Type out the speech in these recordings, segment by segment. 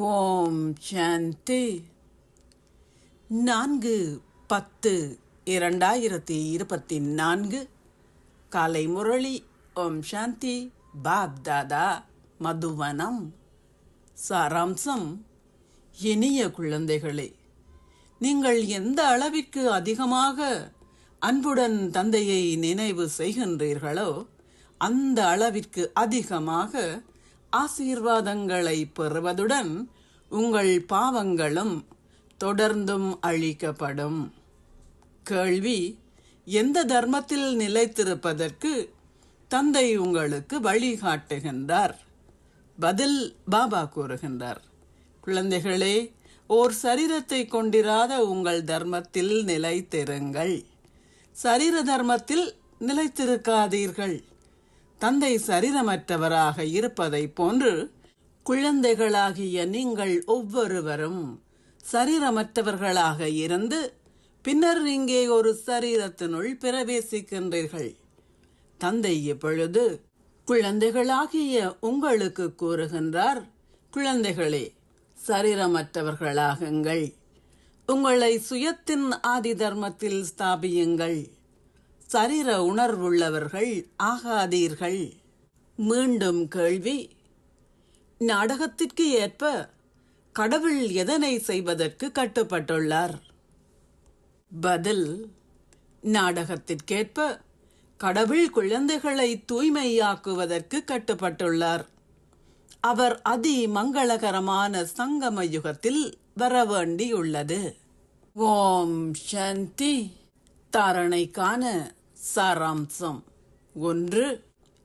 ஓம் சாந்தி. 4/10/2024 காலை முரளி. ஓம் சாந்தி. பாப் தாதா, மதுவனம். சாராம்சம்: இனிய குழந்தைகளே, நீங்கள் எந்த அளவிற்கு அதிகமாக அன்புடன் தந்தையை நினைவு செய்கின்றீர்களோ அந்த அளவிற்கு அதிகமாக ஆசீர்வாதங்களை பெறுவதுடன் உங்கள் பாவங்களும் தொடர்ந்தும் அழிக்கப்படும். கேள்வி: எந்த தர்மத்தில் நிலைத்திருப்பதற்கு தந்தை உங்களுக்கு வழிகாட்டுகின்றார்? பதில் பாபா கூறுகின்றார்: குழந்தைகளே, ஓர் சரீரத்தை கொண்டிராத உங்கள் தர்மத்தில் நிலைத்திருங்கள். சரீர தர்மத்தில் நிலைத்திருக்காதீர்கள். தந்தை சரீரமற்றவராக இருப்பதை போன்று குழந்தைகளாகிய நீங்கள் ஒவ்வொருவரும் சரீரமற்றவர்களாக இருந்து பின்னர் இங்கே ஒரு சரீரத்தினுள் பிரவேசிக்கின்றீர்கள். தந்தை இப்பொழுது குழந்தைகளாகிய உங்களுக்கு கூறுகின்றார்: குழந்தைகளே, சரீரமற்றவர்களாகுங்கள். உங்களை சுயத்தின் ஆதி தர்மத்தில் ஸ்தாபியுங்கள். சரீர உணர்வுள்ளவர்கள் ஆகாதீர்கள். மீண்டும் கேள்வி: நாடகத்திற்கு ஏற்ப கடவுள் எதனை செய்வதற்கு கட்டுப்பட்டுள்ளார்? பதில்: நாடகத்திற்கேற்ப கடவுள் குழந்தைகளை தூய்மையாக்குவதற்கு கட்டுப்பட்டுள்ளார். அவர் அதி மங்களகரமான சங்கம யுகத்தில் வரவேண்டியுள்ளது. ஓம் சாந்தி. தாரணைக்கான சாராம்சம்: 1.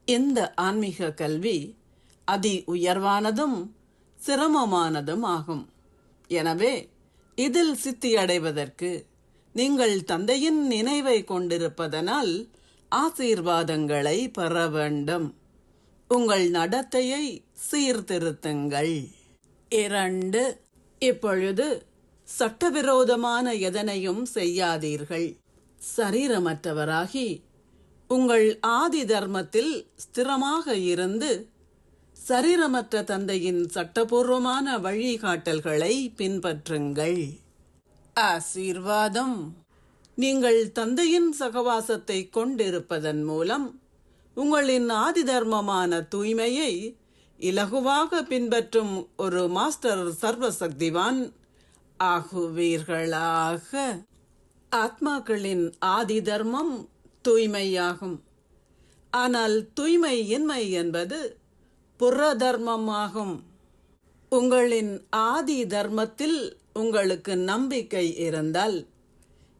இந்த ஆன்மீக கல்வி அதி உயர்வானதும் சிரமமானதும் ஆகும். எனவே இதில் சித்தியடைவதற்கு நீங்கள் தந்தையின் நினைவை கொண்டிருப்பதனால் ஆசீர்வாதங்களை பெற வேண்டும். உங்கள் நடத்தையை சீர்திருத்துங்கள். 2. இப்பொழுது சட்டவிரோதமான எதனையும் செய்யாதீர்கள். சரீரமற்றவராகி உங்கள் ஆதி தர்மத்தில் ஸ்திரமாக இருந்து சரீரமற்ற தந்தையின் சட்டபூர்வமான வழிகாட்டல்களை பின்பற்றுங்கள். ஆசீர்வாதம்: நீங்கள் தந்தையின் சகவாசத்தை கொண்டிருப்பதன் மூலம் உங்களின் ஆதி தர்மமான தூய்மையை இலகுவாக பின்பற்றும் ஒரு மாஸ்டர் சர்வசக்திவான் ஆகுவீர்களாக. ஆத்மாக்களின் ஆதி தர்மம் தூய்மையாகும். ஆனால் தூய்மை இன்மை என்பது புற தர்மமாகும். உங்களின் ஆதி தர்மத்தில் உங்களுக்கு நம்பிக்கை இருந்தால்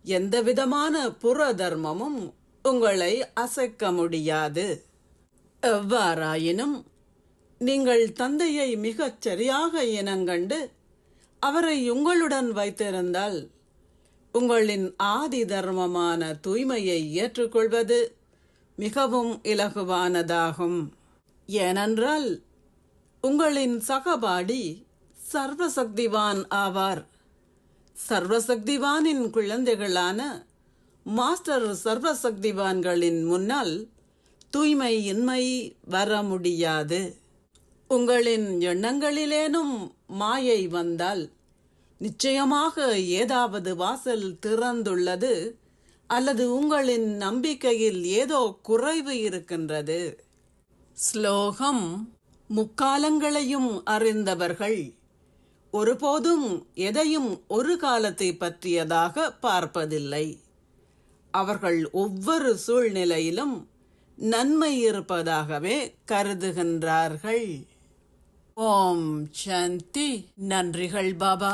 எந்தவிதமான புற தர்மமும் உங்களை அசைக்க முடியாது. எவ்வாறாயினும் நீங்கள் தந்தையை மிகச் சரியாக இனங்கண்டு அவரை உங்களுடன் வைத்திருந்தால் உங்களின் ஆதி தர்மமான தூய்மையை ஏற்றுக்கொள்வது மிகவும் இலகுவானதாகும். ஏனென்றால் உங்களின் சகபாடி சர்வசக்திவான் ஆவார். சர்வசக்திவானின் குழந்தைகளான மாஸ்டர் சர்வசக்திவான்களின் முன்னால் தூய்மை இன்மை வர முடியாது. உங்களின் எண்ணங்களிலேனும் மாயை வந்தால் நிச்சயமாக ஏதாவது வாசல் திறந்துள்ளது அல்லது உங்களின் நம்பிக்கையில் ஏதோ குறைவு இருக்கின்றது. ஸ்லோகம்: முக்காலங்களையும் அறிந்தவர்கள் ஒருபோதும் எதையும் ஒரு காலத்தை பற்றியதாக பார்ப்பதில்லை. அவர்கள் ஒவ்வொரு சூழ்நிலையிலும் நன்மை இருப்பதாகவே கருதுகின்றார்கள். ஓம் சாந்தி. நன்றிகள் பாபா.